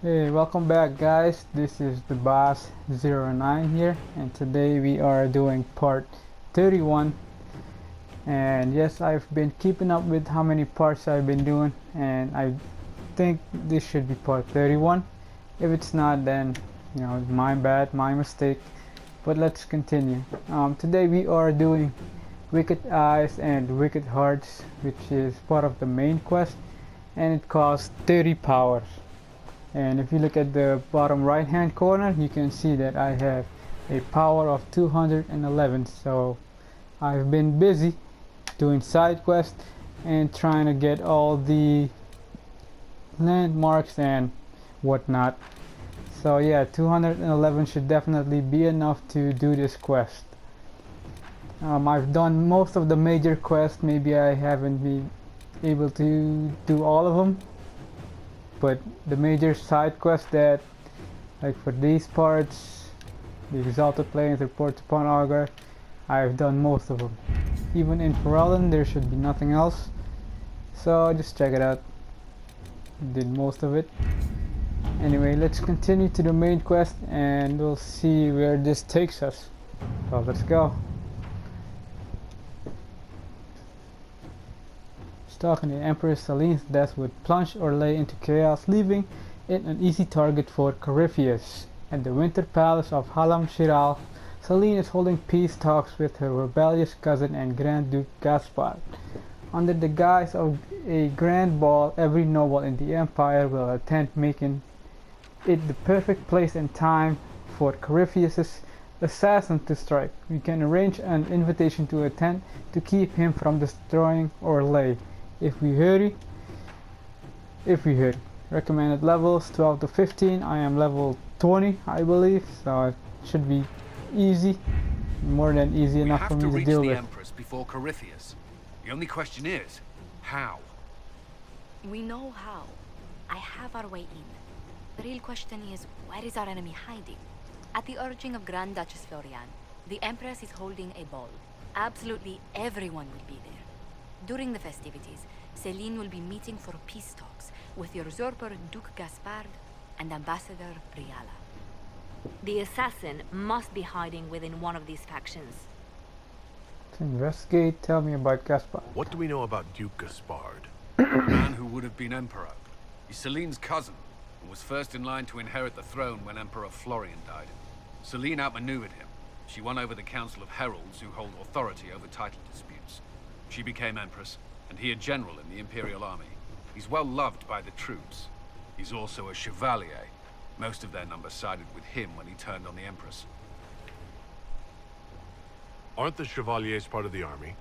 Hey, welcome back guys. This is the boss 09 here, and today we are doing part 31. And yes, I've been keeping up with how many parts I've been doing, and I think this should be part 31. If it's not, then my bad, my mistake. But let's continue. Today we are doing Wicked Eyes and Wicked Hearts, which is part of the main quest, and it costs 30 power. And if you look at the bottom right hand corner, you can see that I have a power of 211. So I've been busy doing side quests and trying to get all the landmarks and whatnot. So yeah, 211 should definitely be enough to do this quest. I've done most of the major quests. Maybe I haven't been able to do all of them, but the major side quests that, like for these parts, the Exalted Plains, Reports upon Augur, I've done most of them. Even in Ferelden there should be nothing else, so just check it out. Did most of it. Anyway, let's continue to the main quest and we'll see where this takes us. So let's go. Stalking the Empress Selene's death would plunge Orlais into chaos, leaving it an easy target for Corypheus. At the Winter Palace of Halam Shiral, Selene is holding peace talks with her rebellious cousin and Grand Duke Gaspard. Under the guise of a grand ball, every noble in the Empire will attend, making it the perfect place and time for Corypheus's assassin to strike. We can arrange an invitation to attend to keep him from destroying Orlais. If we hurry. Recommended levels 12 to 15. I am level 20, I believe, so it should be easy. More than easy enough for me to deal with. We have to reach the Empress before Corypheus. The only question is, how? We know how. I have our way in. The real question is, where is our enemy hiding? At the urging of Grand Duchess Florian, the Empress is holding a ball. Absolutely everyone will be there. During the festivities, Selene will be meeting for peace talks with usurper Duke Gaspard and Ambassador Briala. The assassin must be hiding within one of these factions. To investigate, tell me about Gaspard. What do we know about Duke Gaspard? The man who would have been Emperor. He's Selene's cousin, and was first in line to inherit the throne when Emperor Florian died. Selene outmaneuvered him. She won over the Council of Heralds, who hold authority over title disputes. She became Empress, and he a general in the Imperial Army. He's well loved by the troops. He's also a Chevalier. Most of their number sided with him when he turned on the Empress. Aren't the Chevaliers part of the army?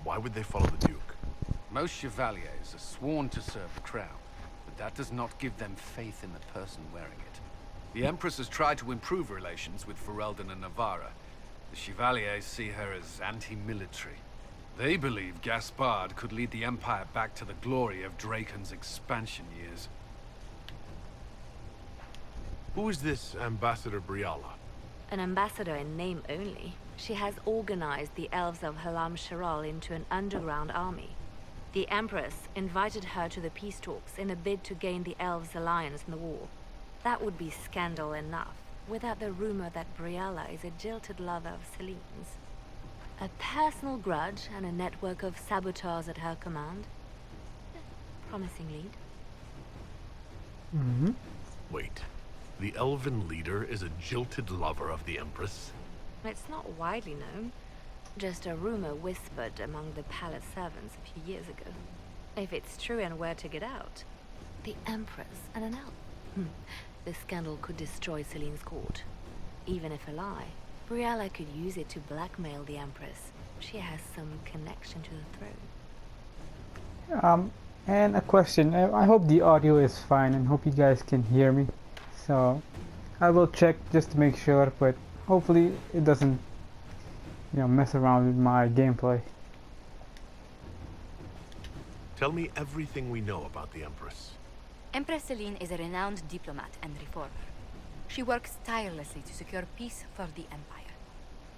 Why would they follow the Duke? Most Chevaliers are sworn to serve the crown, but that does not give them faith in the person wearing it. The Empress has tried to improve relations with Ferelden and Navarra. The Chevaliers see her as anti-military. They believe Gaspard could lead the Empire back to the glory of Draken's expansion years. Who is this Ambassador Briala? An ambassador in name only. She has organized the elves of Halam Shiral into an underground army. The Empress invited her to the peace talks in a bid to gain the elves' alliance in the war. That would be scandal enough, without the rumor that Briala is a jilted lover of Selene's. A personal grudge and a network of saboteurs at her command. Promising lead. Wait, the elven leader is a jilted lover of the Empress? It's not widely known. Just a rumor whispered among the palace servants a few years ago. If it's true and were to get out, the Empress and an elf. The scandal could destroy Selene's court. Even if a lie, Briala could use it to blackmail the Empress. She has some connection to the throne. And a question. I hope the audio is fine and hope you guys can hear me. So I will check just to make sure, but hopefully it doesn't mess around with my gameplay. Tell me everything we know about the Empress. Empress Selene is a renowned diplomat and reformer. She works tirelessly to secure peace for the Empire.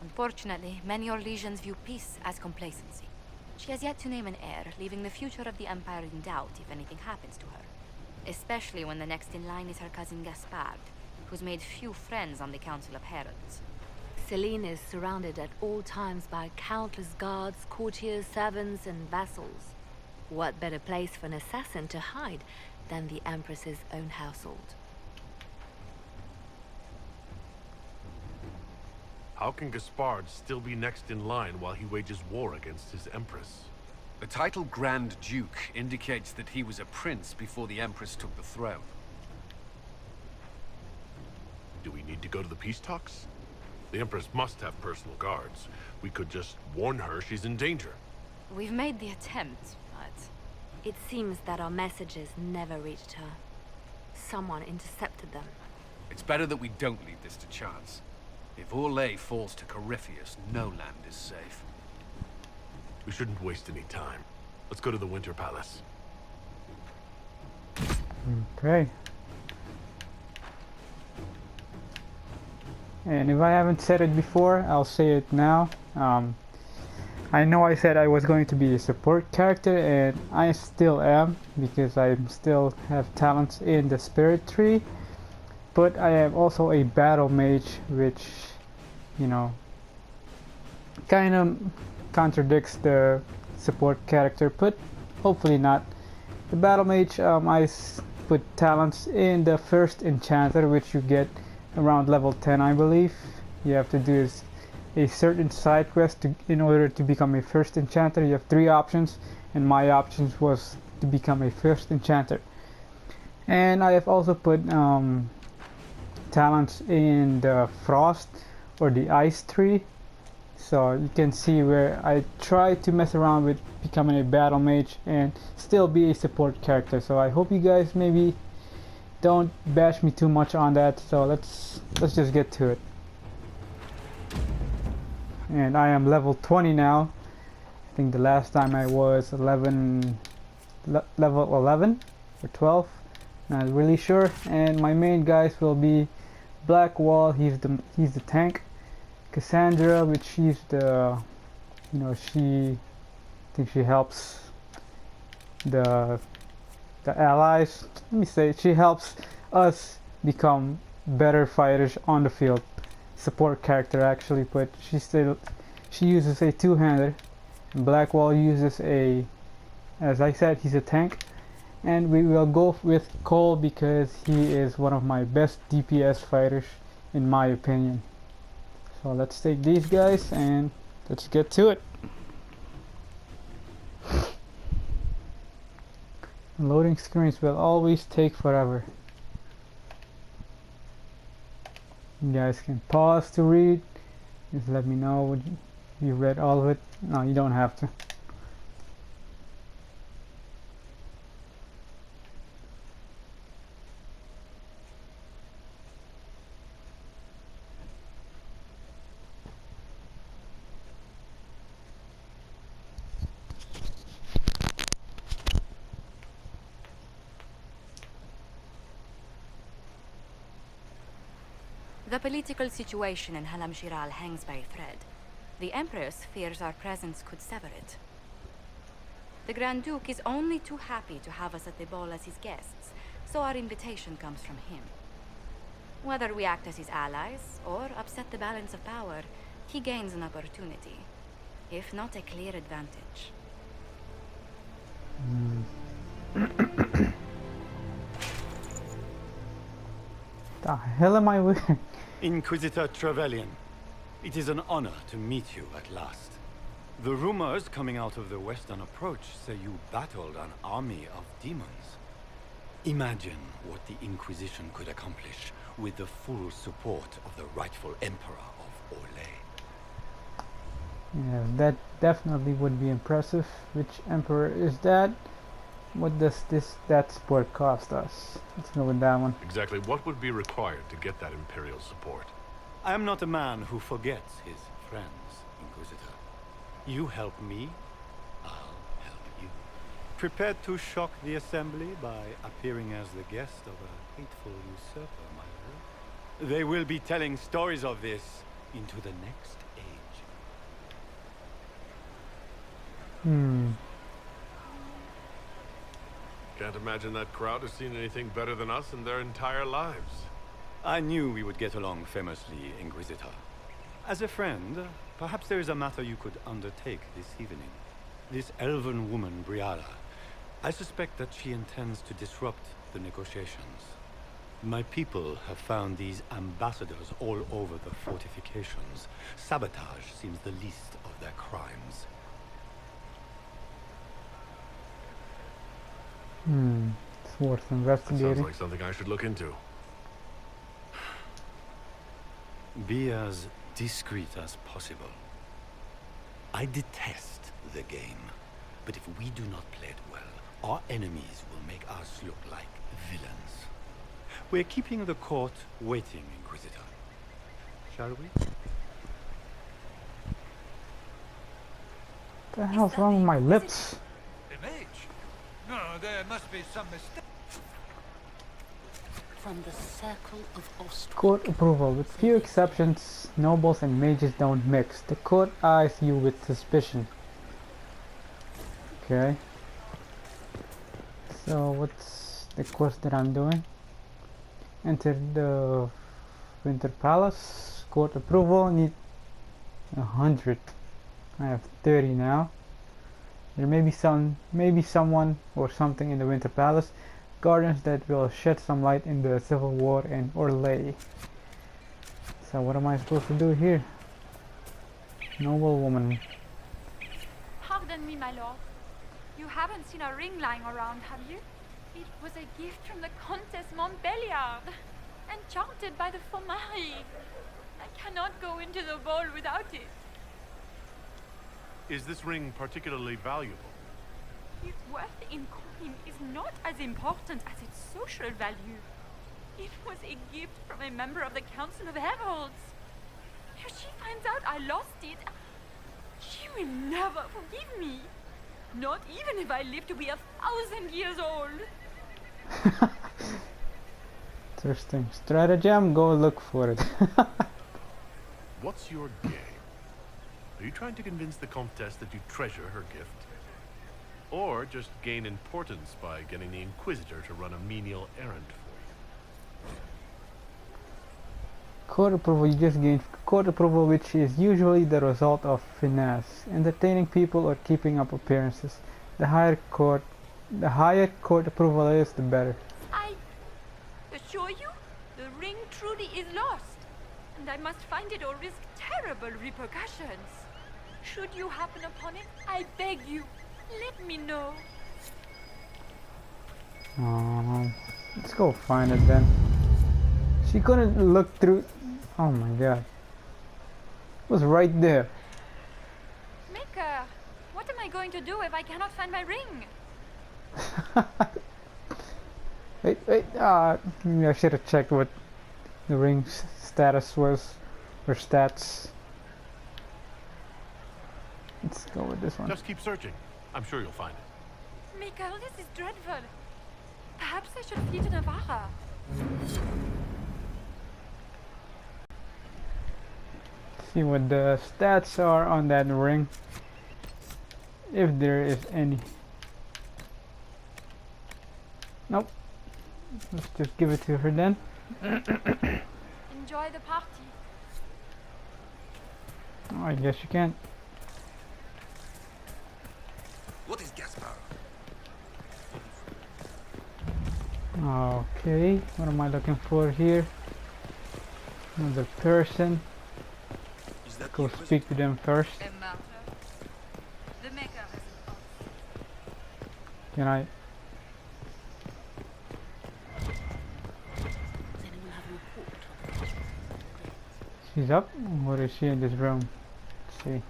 Unfortunately, many Orlesians view peace as complacency. She has yet to name an heir, leaving the future of the Empire in doubt if anything happens to her. especially when the next in line is her cousin Gaspard, who's made few friends on the Council of Heralds. Celine is surrounded at all times by countless guards, courtiers, servants, and vassals. What better place for an assassin to hide than the Empress's own household? How can Gaspard still be next in line while he wages war against his Empress? The title Grand Duke indicates that he was a prince before the Empress took the throne. Do we need to go to the peace talks? The Empress must have personal guards. We could just warn her she's in danger. We've made the attempt, but... It seems that our messages never reached her. Someone intercepted them. It's better that we don't leave this to chance. If Orlais falls to Corypheus, no land is safe. We shouldn't waste any time. Let's go to the Winter Palace. Okay. And if I haven't said it before, I'll say it now. I know I said I was going to be a support character, and I still am, because I still have talents in the spirit tree. But I am also a battle mage, which, you know, kind of contradicts the support character, but hopefully not. The battle mage, put talents in the first enchanter, which you get around level 10, I believe. You have to do a certain side quest in order to become a first enchanter. You have 3 options, and my options was to become a first enchanter. And I have also put talents in the frost or the ice tree, so you can see where I try to mess around with becoming a battle mage and still be a support character. So I hope you guys maybe don't bash me too much on that. So let's just get to it. And I am level 20 now. I think the last time I was level 11 or 12, not really sure. And my main guys will be Blackwall, he's the tank. Cassandra, which she's the, you know, I think she helps the allies. Let me say, she helps us become better fighters on the field. Support character actually, but she uses a two-hander. Blackwall uses as I said, he's a tank. And we will go with Cole because he is one of my best DPS fighters in my opinion. So let's take these guys and let's get to it. Loading screens will always take forever. You guys can pause to read. Just let me know when you read all of it. No, you don't have to. The political situation in Halam Shiral hangs by a thread. The Empress fears our presence could sever it. The Grand Duke is only too happy to have us at the ball as his guests, so our invitation comes from him. Whether we act as his allies or upset the balance of power, he gains an opportunity, if not a clear advantage. The hell am I wearing? Inquisitor Trevelyan, it is an honor to meet you at last. The rumors coming out of the Western Approach say you battled an army of demons. Imagine what the Inquisition could accomplish with the full support of the rightful Emperor of Orlais. Yeah, that definitely would be impressive. Which emperor is that? What does that support cost us? Let's go with that one. Exactly what would be required to get that Imperial support? I am not a man who forgets his friends, Inquisitor. You help me, I'll help you. Prepared to shock the Assembly by appearing as the guest of a hateful usurper, my lord? They will be telling stories of this into the next age. Can't imagine that crowd has seen anything better than us in their entire lives. I knew we would get along famously, Inquisitor. As a friend, perhaps there is a matter you could undertake this evening. This elven woman, Briala, I suspect that she intends to disrupt the negotiations. My people have found these ambassadors all over the fortifications. Sabotage seems the least of their crimes. It's worth That investigating. sounds like something I should look into. Be as discreet as possible. I detest the game, but if we do not play it well, our enemies will make us look like villains. We're keeping the court waiting, Inquisitor. Shall we? What the hell's wrong with my lips? The mage? No, there must be some mistake. From the circle of Austria. Court approval. With few exceptions, nobles and mages don't mix. The court eyes you with suspicion. Okay. So what's the quest that I'm doing? Enter the Winter Palace. Court approval. Need 100. I have 30 now. There may be someone or something in the Winter Palace. Guardians that will shed some light in the civil war in Orlais. So what am I supposed to do here? Noble woman. Pardon me, my lord. You haven't seen a ring lying around, have you? It was a gift from the Countess Montbelliard, enchanted by the Fomari. I cannot go into the ball without it. Is this ring particularly valuable? Its worth in coin is not as important as its social value. It was a gift from a member of the Council of Heralds. If she finds out I lost it, she will never forgive me. Not even if I live to be 1,000 years old. Interesting stratagem. Go look for it. What's your game? Are you trying to convince the Comtesse that you treasure her gift? Or just gain importance by getting the Inquisitor to run a menial errand for you? Court approval. You just gained court approval, which is usually the result of finesse, entertaining people or keeping up appearances. The higher court approval is, the better. I assure you, the ring truly is lost, and I must find it or risk terrible repercussions. Should you happen upon it, I beg you, let me know. Let's go find it then. She couldn't look through. Oh my god. It was right there. Maker, what am I going to do if I cannot find my ring? Wait. Maybe I should have checked what the ring's status was. Or stats. Let's go with this one. Just keep searching. I'm sure you'll find it. Maker, this is dreadful. Perhaps I should flee to Navarra. See what the stats are on that ring. If there is any. Nope. Let's just give it to her then. Enjoy the party. Oh, I guess you can't. What is Gaspar? Okay, what am I looking for here? Another person. Is that Go speak to them first. The Maker has an Can I? Does anyone have a report? She's up? Or is she in this room? Let's see.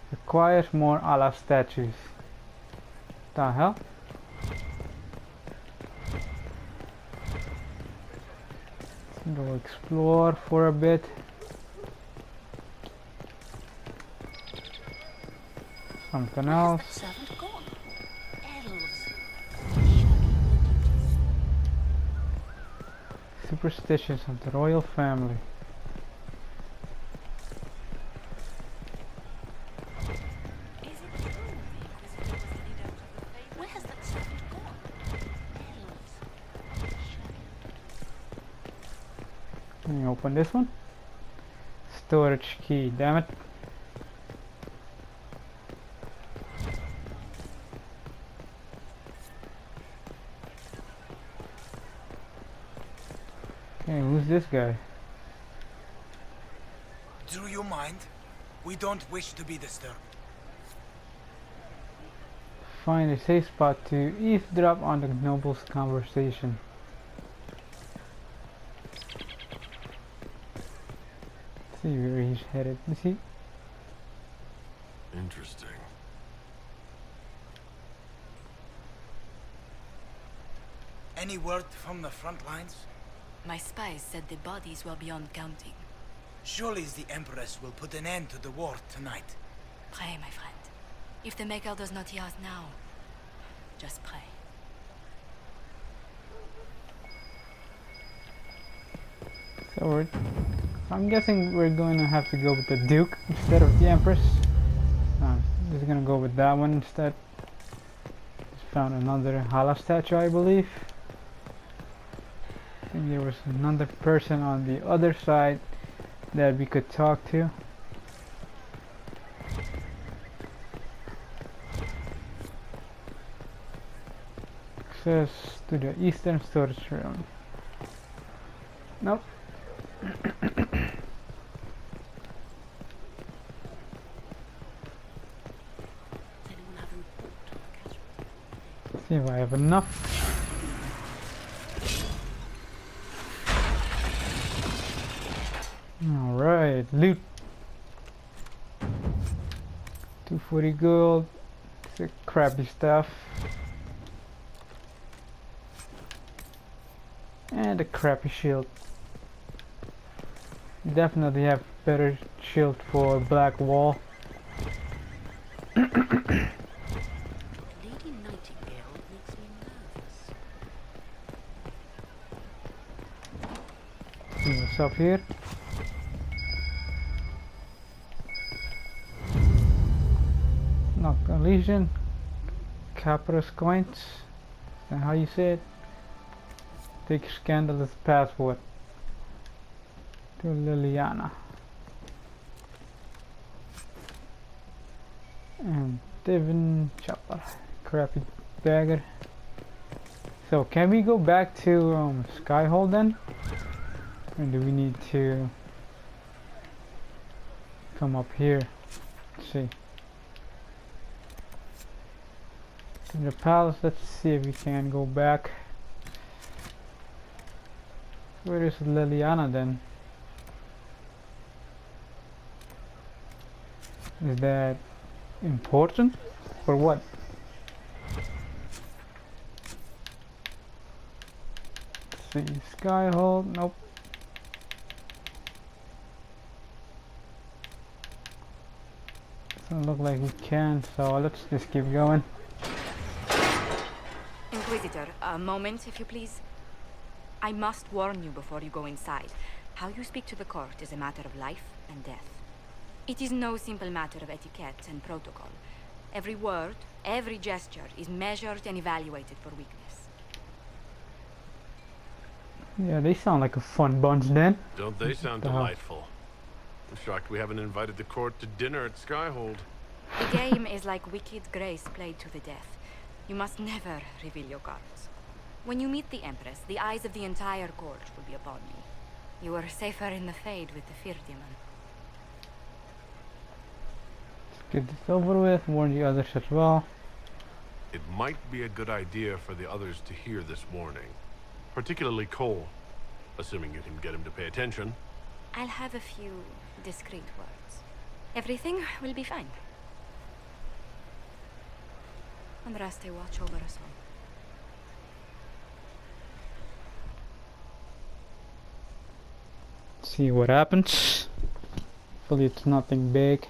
Requires more a la statues. The hell? Go explore for a bit. Something else. Servant gone. Elves. Superstitions of the royal family. Is it true the Inquisitor was the leader Let me open this one. Storage key, damn it. Okay, who's this guy? Do you mind? We don't wish to be disturbed. Find a safe spot to eavesdrop on the noble's conversation. Let's see where he's headed. Is he? Interesting. Any word from the front lines? My spies said the bodies were beyond counting. Surely the Empress will put an end to the war tonight. Pray, my friend. If the Maker does not hear us now, just pray. So I'm guessing we're going to have to go with the Duke instead of the Empress. I'm just gonna go with that one instead. Just found another Hala statue, I believe. I think there was another person on the other side that we could talk to. Access to the eastern storage room. Nope. See if I have enough. Alright, loot. 240 gold. It's crappy stuff. And a crappy shield. Definitely have better shield for black wall. Lady Nightingale makes me nervous. See what's up here. Knock Legion. Caprus coins. Is that how you say it? Take scandalous password to Liliana. And Devin Chopper. Crappy dagger. So can we go back to Skyhold then? Or do we need to come up here? Let's see. To the palace, let's see if we can go back. Where is Liliana then? Is that important? For what? Let's see, Skyhold, nope. Doesn't look like we can, so let's just keep going. Inquisitor, a moment, if you please. I must warn you before you go inside. How you speak to the court is a matter of life and death. It is no simple matter of etiquette and protocol. Every word, every gesture is measured and evaluated for weakness. Yeah, they sound like a fun bunch then. Don't they sound delightful? I'm shocked we haven't invited the court to dinner at Skyhold. The game is like Wicked Grace played to the death. You must never reveal your cards. When you meet the Empress, the eyes of the entire court will be upon you. You are safer in the Fade with the Fear Demon. Let's get this over with, warn the others as well. It might be a good idea for the others to hear this warning. Particularly Cole, assuming you can get him to pay attention. I'll have a few discreet words. Everything will be fine. Andraste, watch over us all. See what happens. Hopefully it's nothing big.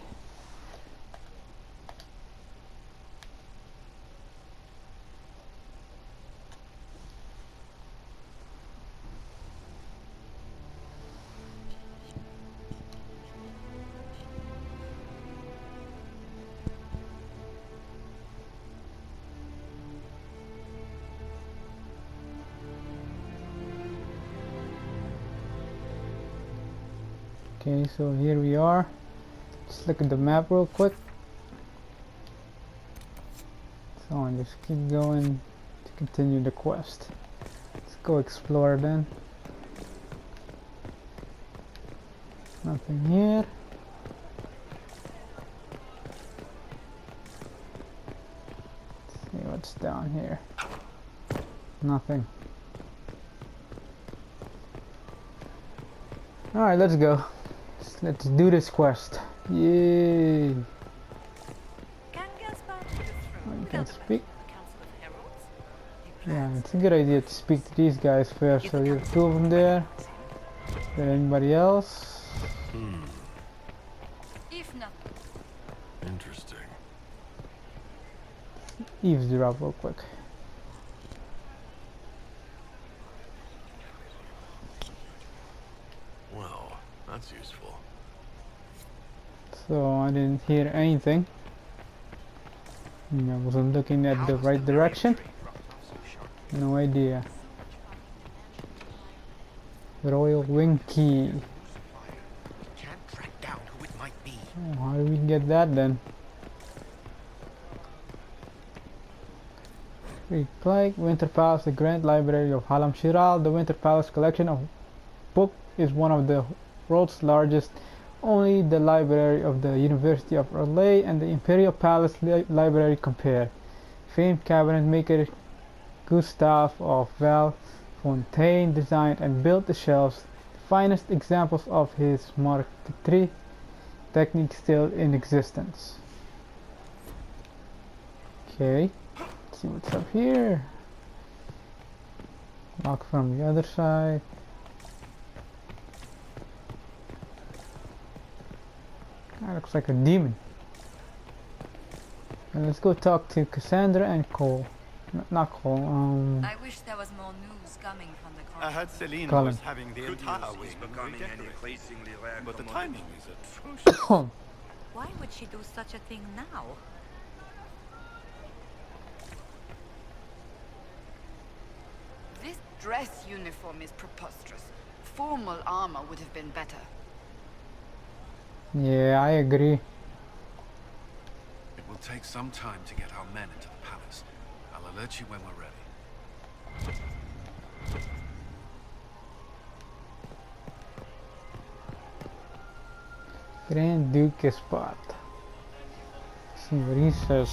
Okay, so here we are. Just look at the map real quick. So I'll just keep going to continue the quest. Let's go explore then. Nothing here. Let's see what's down here. Nothing. Alright, let's go. Let's do this quest. Yay! I can speak. Yeah, it's a good idea to speak to these guys first. So you have two of them there. Is there anybody else? If not, Interesting. Eavesdrop real quick. Well, that's useful. So I didn't hear anything. I wasn't looking at the right direction. No idea. Royal Wing Key. Can't track down who it might be. Oh, how do we get that then? Like Winter Palace, the Grand Library of Halam Shiral. The Winter Palace collection of books is one of the world's largest. Only the library of the University of Orlais and the Imperial Palace Library compare. Famed cabinet maker Gustave of Valfontaine designed and built the shelves, the finest examples of his marquetry technique still in existence. Okay, let's see what's up here. Lock from the other side. That looks like a demon. And let's go talk to Cassandra and Cole. Not Cole, I wish there was more news coming from the I heard Celine Colin. was having the entire wing redecorated. But the timing is atrocious. Why would she do such a thing now? This dress uniform is preposterous. Formal armor would have been better. Yeah, I agree. It will take some time to get our men into the palace. I'll alert you when we're ready. Grand Duke spot. See what he says.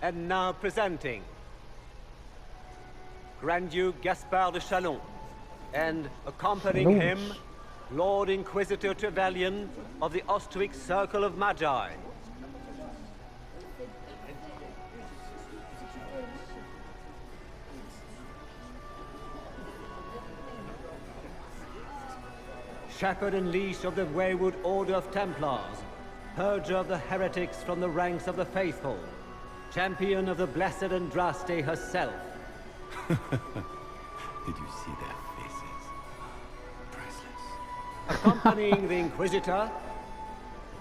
And now presenting Grand Duke Gaspard de Chalon, and accompanying him, Lord Inquisitor Trevelyan of the Ostwick Circle of Magi. Shepherd and leash of the wayward Order of Templars, purger of the heretics from the ranks of the faithful, champion of the Blessed Andraste herself. Did you see their faces? Priceless. Accompanying the Inquisitor,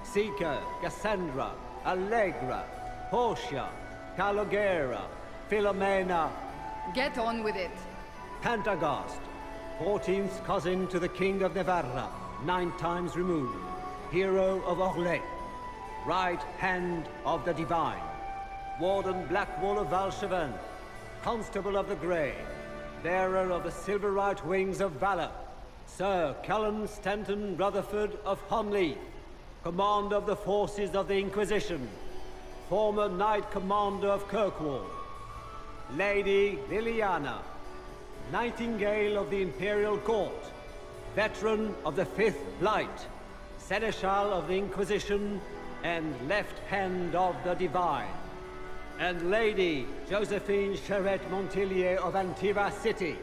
Seeker, Cassandra, Allegra, Portia, Calogera, Philomena, Get on with it. Pantagast, 14th cousin to the King of Navarra, 9 times removed, hero of Orlais, right hand of the Divine, Warden Blackwall of Valchevin, Constable of the Grey, bearer of the Silverite Wings of Valor, Sir Cullen Stanton Rutherford of Homley, Commander of the Forces of the Inquisition, former Knight Commander of Kirkwall, Lady Liliana, Nightingale of the Imperial Court, veteran of the Fifth Light, Seneschal of the Inquisition, and Left Hand of the Divine, and Lady Josephine Charette Montillier of Antiva City,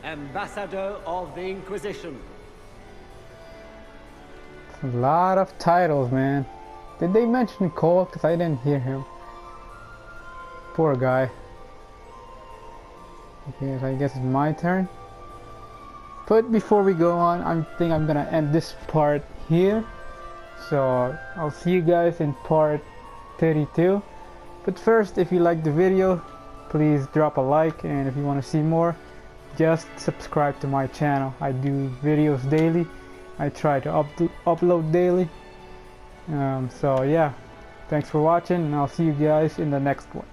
Ambassador of the Inquisition. A lot of titles, man. Did they mention Cole? Because I didn't hear him. Poor guy. Okay, so I guess it's my turn. But before we go on, I think I'm gonna end this part here. So I'll see you guys in part 32. But first, if you like the video, please drop a like, and if you want to see more, just subscribe to my channel. I do videos daily. I try to upload daily. So yeah, thanks for watching, and I'll see you guys in the next one.